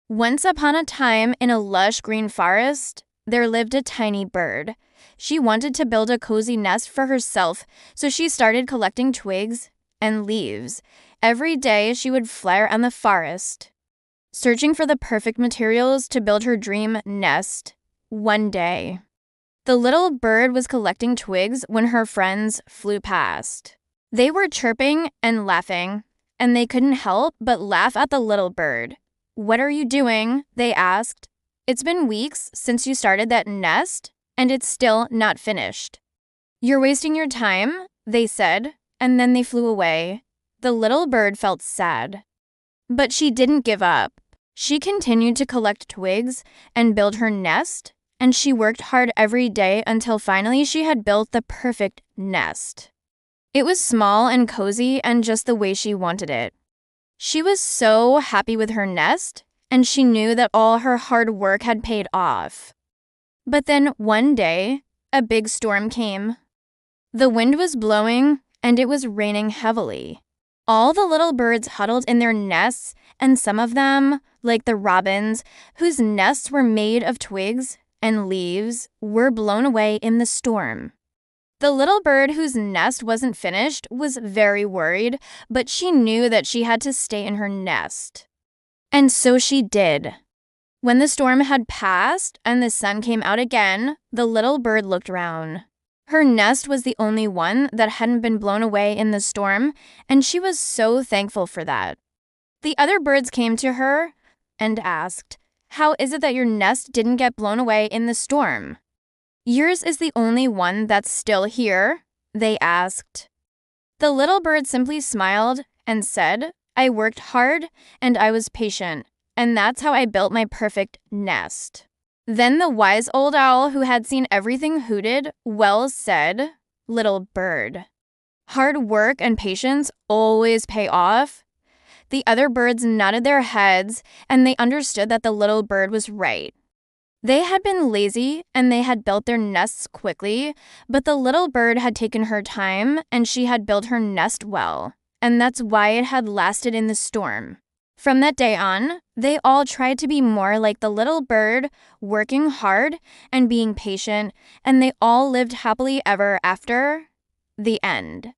Once upon a time, in a lush green forest, there lived a tiny bird. She wanted to build a cozy nest for herself, so she started collecting twigs and leaves. Every day, she would fly around the forest, searching for the perfect materials to build her dream nest. One day, the little bird was collecting twigs when her friends flew past. They were chirping and laughing, and they couldn't help but laugh at the little bird. "What are you doing?" they asked. "It's been weeks since you started that nest, and it's still not finished." "You're wasting your time," they said, and then they flew away. The little bird felt sad. But she didn't give up. She continued to collect twigs and build her nest, and she worked hard every day until finally she had built the perfect nest. It was small and cozy and just the way she wanted it. She was so happy with her nest, and she knew that all her hard work had paid off. But then one day, a big storm came. The wind was blowing, and it was raining heavily. All the little birds huddled in their nests, and some of them, like the robins, whose nests were made of twigs and leaves, were blown away in the storm. The little bird whose nest wasn't finished was very worried, but she knew that she had to stay in her nest. And so she did. When the storm had passed and the sun came out again, the little bird looked around. Her nest was the only one that hadn't been blown away in the storm, and she was so thankful for that. The other birds came to her and asked, "How is it that your nest didn't get blown away in the storm?" "Yours is the only one that's still here," they asked. The little bird simply smiled and said, "I worked hard and I was patient, and that's how I built my perfect nest." Then the wise old owl who had seen everything hooted, "Well said, little bird. Hard work and patience always pay off." The other birds nodded their heads, and they understood that the little bird was right. They had been lazy and they had built their nests quickly, but the little bird had taken her time and she had built her nest well, and that's why it had lasted in the storm. From that day on, they all tried to be more like the little bird, working hard and being patient, and they all lived happily ever after. The end.